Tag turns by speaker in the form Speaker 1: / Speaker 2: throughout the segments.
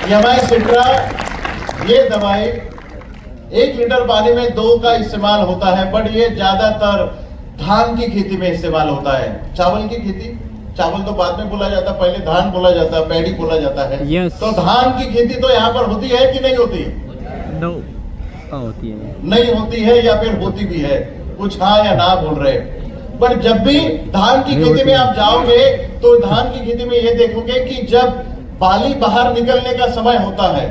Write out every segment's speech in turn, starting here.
Speaker 1: यमाई सिट्रा ये दवाई 1 लीटर पानी में 2 का इस्तेमाल होता है, बट ये ज्यादातर धान की खेती में इस्तेमाल होता है। चावल की खेती, चावल तो बाद में बोला जाता, पहले धान बोला जाता, पैडी बोला जाता है।
Speaker 2: Yes.
Speaker 1: तो धान की खेती तो यहाँ पर होती है कि नहीं होती?
Speaker 2: नो होती है,
Speaker 1: नहीं होती है या फिर होती भी है, कुछ हाँ या ना बोल रहे। पर जब भी धान की खेती में आप जाओगे तो धान की खेती में ये देखोगे कि जब बाली बाहर निकलने का समय होता है,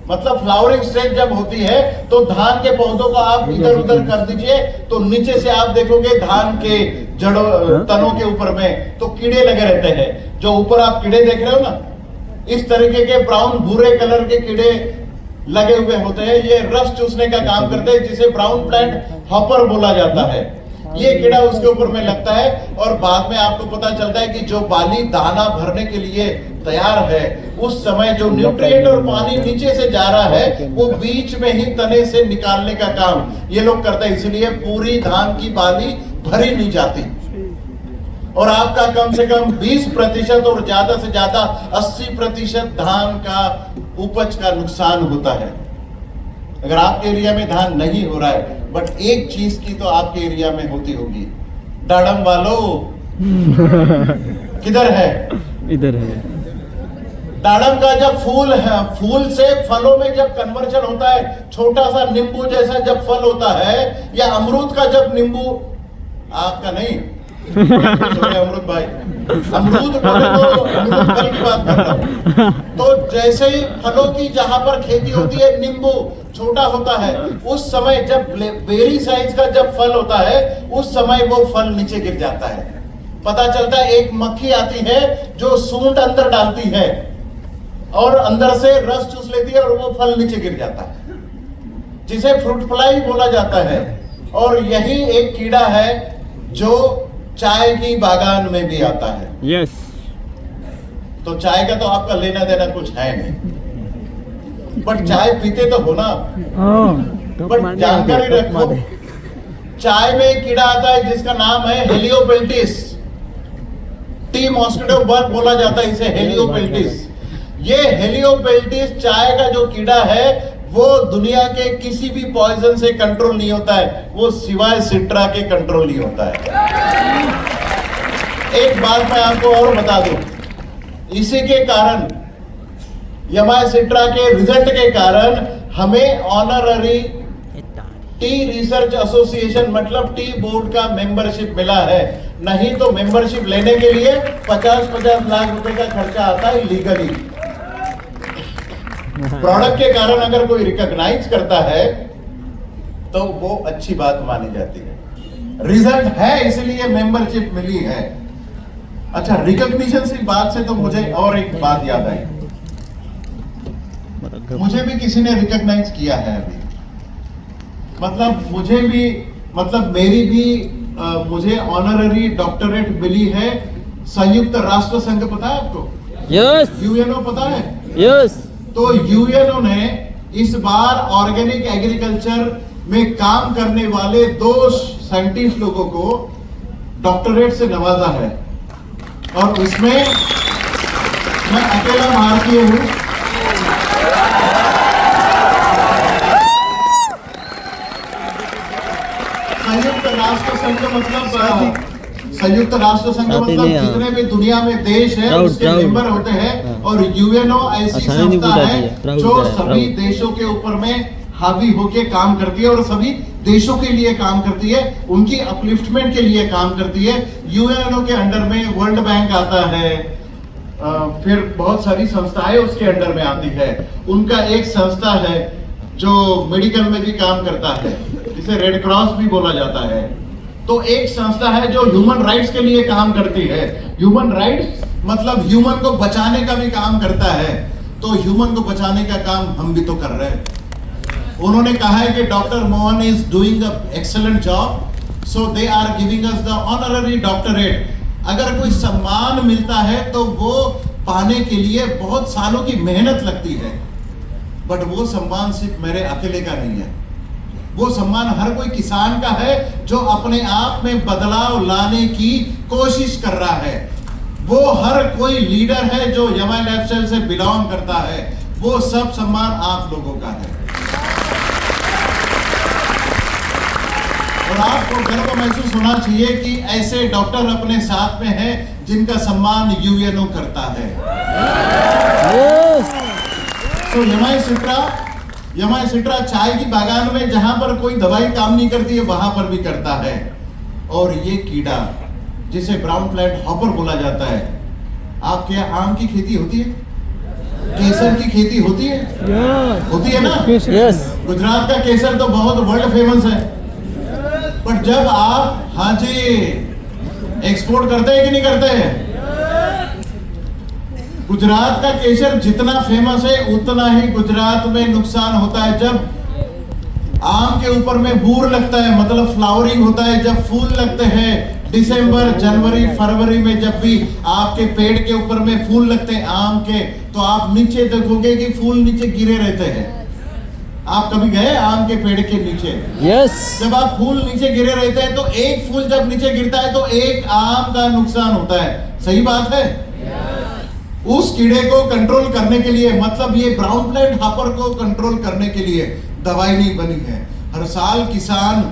Speaker 1: मतलब फ्लावरिंग स्टेज जब होती है, तो धान के पौधों को आप इधर उधर कर दीजिए तो नीचे से आप देखोगे धान के जड़ों तनों के ऊपर में तो कीड़े लगे रहते हैं। जो ऊपर आप कीड़े देख रहे हो ना, इस तरीके के ब्राउन भूरे कलर के कीड़े लगे हुए होते हैं। ये रस चूसने का काम करते हैं, जिसे ब्राउन प्लांट हॉपर बोला जाता है। ये कीड़ा उसके ऊपर में लगता है और बाद में आपको पता चलता है कि जो बाली दाना भरने के लिए तैयार है, उस समय जो न्यूट्रिएंट और पानी नीचे से जा रहा है वो बीच में ही तने से निकालने का काम ये लोग करते हैं। इसलिए पूरी धान की बाली भरी नहीं जाती और आपका कम से कम 20% और ज्यादा से ज्यादा 80% धान का उपज का नुकसान होता है। अगर आपके एरिया में धान नहीं हो रहा है, बट एक चीज की तो आपके एरिया में होती होगी, डाडम वालों किधर है?
Speaker 2: इधर है।
Speaker 1: दाड़म का जब फूल है, फूल से फलों में जब कन्वर्जन होता है, छोटा सा नींबू जैसा जब फल होता है, या अमरूद का जब नींबू, आपका नहीं अमरूद भाई, अमरूद बोले तो अमरूद फल की बात कर रहा हूं। तो जैसे ही फलों की जहां पर खेती होती है, नींबू छोटा होता है, उस समय जब बेरी साइज का जब फल होता है, उस समय वो फल नीचे गिर जाता है। पता चलता है एक मक्खी आती है जो सूंड अंदर डालती है और अंदर से रस चूस लेती है और वो फल नीचे गिर जाता है, जिसे फ्रूट फ्लाई बोला जाता है। और यही एक कीड़ा है जो चाय की बागान में भी आता है।
Speaker 2: यस।
Speaker 1: तो चाय का तो आपका लेना देना कुछ है नहीं, बट चाय पीते तो हो ना, बट जानकारी रखो। चाय में एक कीड़ा आता है जिसका नाम है हेलियोपेल्टिस, टी मॉस्किटो बग बोला जाता है इसे, हेलियोपेल्टिस। ये हेलियोपेल्टिस चाय का जो कीड़ा है वो दुनिया के किसी भी पॉइजन से कंट्रोल नहीं होता है, वो सिवाय सिट्रा के कंट्रोल नहीं होता है। एक बात मैं आपको और बता दूं, इसी के कारण यमाई सिट्रा के रिजल्ट के कारण हमें ऑनररी टी रिसर्च एसोसिएशन मतलब टी बोर्ड का मेंबरशिप मिला है। नहीं तो मेंबरशिप लेने के लिए 50-50 लाख रुपए का खर्चा आता है लीगली। प्रोडक्ट के कारण अगर कोई रिकॉग्नाइज करता है तो वो अच्छी बात मानी जाती है। रिजल्ट है इसलिए मेंबरशिप मिली है। अच्छा, रिकॉग्निशन की बात से तो मुझे और एक बात याद आई, मुझे भी किसी ने रिकॉग्नाइज किया है अभी, मतलब मुझे भी, मतलब मेरी भी मुझे ऑनररी डॉक्टरेट मिली है संयुक्त राष्ट्र संघ, पता है आपको?
Speaker 2: यस।
Speaker 1: यूएनओ पता है?
Speaker 2: यस।
Speaker 1: तो यूएनओ ने इस बार ऑर्गेनिक एग्रीकल्चर में काम करने वाले 2 साइंटिस्ट लोगों को डॉक्टरेट से नवाजा है और उसमें मैं अकेला भारतीय हूं। संयुक्त राष्ट्र संघ मतलब संयुक्त राष्ट्र संघ मतलब जितने भी दुनिया में देश है उसके मेंबर होते हैं, और यूएनओ ऐसी संस्था है जो सभी देशों के ऊपर में हावी होके काम करती है और सभी देशों के लिए काम करती है, उनकी अपलिफ्टमेंट के लिए काम करती है। यूएनओ के अंडर में वर्ल्ड बैंक आता है, फिर बहुत सारी संस्थाएं उसके अंडर में आती है। उनका एक संस्था है जो मेडिकल में भी काम करता है, जिसे रेड क्रॉस भी बोला जाता है। तो एक संस्था है जो ह्यूमन राइट्स के लिए काम करती है। ह्यूमन राइट्स मतलब ह्यूमन को बचाने का भी काम करता है। तो ह्यूमन को बचाने का काम हम भी तो कर रहे हैं। उन्होंने कहा है कि doctor Mohan is doing a excellent job, so they are giving us the honorary doctorate. अगर कोई सम्मान मिलता है तो वो पाने के लिए बहुत सालों की मेहनत लगती है, बट वो सम्मान सिर्फ मेरे अकेले का नहीं है, वो सम्मान हर कोई किसान का है जो अपने आप में बदलाव लाने की कोशिश कर रहा है। वो हर कोई लीडर है जो यमाई लाइफस्टाइल से बिलोंग करता है। वो सब सम्मान आप लोगों का है। और आपको गर्व महसूस होना चाहिए कि ऐसे डॉक्टर अपने साथ में हैं जिनका सम्मान यूएनओ करता है। तो यमाई सिट्रा चाय की बागान में जहां पर कोई दवाई काम नहीं करती है वहां पर भी करता है। और ये कीड़ा जिसे ब्राउन फ्लैट हॉपर बोला जाता है, आपके यहाँ आम की खेती होती है, केसर की खेती होती है, होती है ना?
Speaker 2: यस।
Speaker 1: गुजरात का केसर तो बहुत वर्ल्ड फेमस है। पर जब आप, हाँ जी, एक्सपोर्ट करते हैं कि नहीं करते हैं? गुजरात का केसर जितना फेमस है उतना ही गुजरात में नुकसान होता है। जब आम के ऊपर में बूर लगता है, मतलब फ्लावरिंग होता है, जब फूल लगते हैं दिसंबर, जनवरी, फरवरी में, जब भी आपके पेड़ के ऊपर में फूल लगते हैं आम के, तो आप नीचे देखोगे कि फूल नीचे गिरे रहते हैं। आप कभी गए आम के पेड़ के नीचे?
Speaker 2: यस।
Speaker 1: जब आप फूल नीचे गिरे रहते हैं तो एक फूल जब नीचे गिरता है तो एक आम का नुकसान होता है। सही बात है? उस कीड़े को कंट्रोल करने के लिए, मतलब ये ब्राउन फ्लैट हॉपर को कंट्रोल करने के लिए दवाई नहीं बनी है। हर साल किसान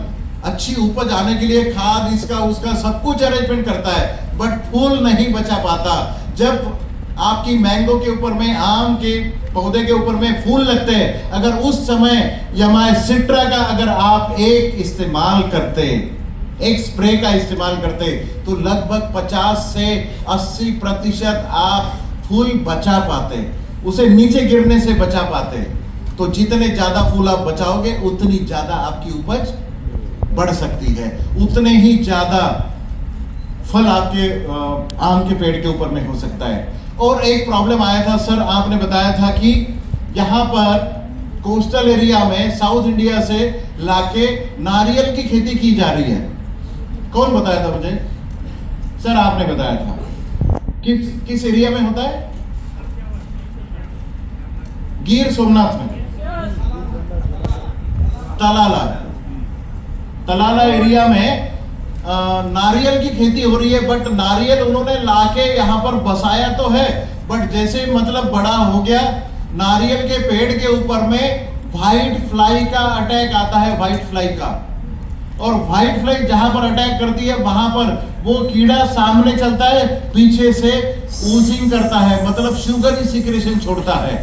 Speaker 1: अच्छी उपज आने के लिए खाद, इसका उसका सब कुछ अरेंजमेंट करता है, बट फूल नहीं बचा पाता। जब आपकी मैंगो के ऊपर में, आम के पौधे के ऊपर में फूल लगते हैं, अगर उस समय यमाई सिट्रा का अगर आप एक इस्तेमाल करते, एक स्प्रे का इस्तेमाल करते, तो लगभग 50 से 80% आप फूल बचा पाते, उसे नीचे गिरने से बचा पाते। तो जितने ज्यादा फूल आप बचाओगे उतनी ज्यादा आपकी उपज बढ़ सकती है, उतने ही ज्यादा फल आपके आम के पेड़ के ऊपर में हो सकता है। और एक प्रॉब्लम आया था सर, आपने बताया था कि यहाँ पर कोस्टल एरिया में साउथ इंडिया से लाके नारियल की खेती की जा रही है। कौन बताया था मुझे? सर आपने बताया था। किस एरिया में होता है? गिर सोमनाथ में, तलाला एरिया में नारियल की खेती हो रही है। बट नारियल उन्होंने लाके यहाँ पर बसाया तो है, बट जैसे मतलब बड़ा हो गया, नारियल के पेड़ के ऊपर में व्हाइट फ्लाई का अटैक आता है, व्हाइट फ्लाई का। और व्हाइट फ्लाई जहां पर अटैक करती है वहां पर वो कीड़ा सामने चलता है, पीछे से ऊजिंग करता है, मतलब शुगर सिक्रेशन छोड़ता है,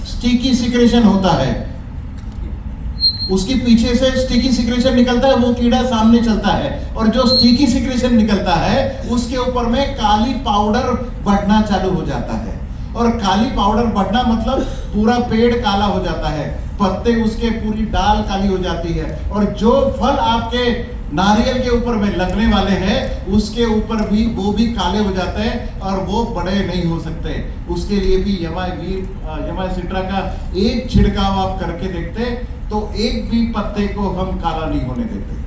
Speaker 1: स्टिकी सिक्रेशन होता है, उसके पीछे से स्टिकी सिक्रेशन निकलता है, वो कीड़ा सामने चलता है। और जो स्टिकी सिक्रेशन निकलता है उसके ऊपर में काली पाउडर बढ़ना चालू हो जाता है। और काली पाउडर बढ़ना मतलब पूरा पेड़ काला हो जाता है, पत्ते उसके, पूरी डाल काली हो जाती है। और जो फल आपके नारियल के ऊपर में लगने वाले हैं उसके ऊपर भी वो भी काले हो जाते हैं और वो बड़े नहीं हो सकते। उसके लिए भी यमाई सिट्रा का एक छिड़काव आप करके देखते तो एक भी पत्ते को हम काला नहीं होने देते।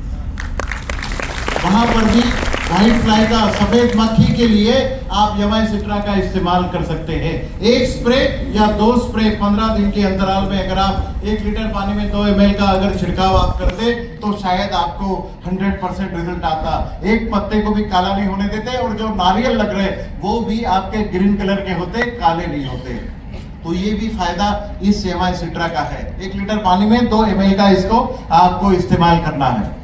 Speaker 1: वहां पर भी व्हाइट फ्लाई का, सफेद मक्खी के लिए आप यमाई सिट्रा का इस्तेमाल कर सकते हैं। एक स्प्रे या 2 स्प्रे 15 दिन के अंतराल में, अगर आप 1 लीटर पानी में 2 ml का अगर छिड़काव आप करते तो शायद आपको 100% रिजल्ट आता। एक पत्ते को भी काला नहीं होने देते और जो नारियल लग रहे वो भी आपके ग्रीन कलर के होते, काले नहीं होते। तो ये भी फायदा इस यमाई सिट्रा का है। 1 लीटर पानी में 2 ml का इसको आपको इस्तेमाल करना है।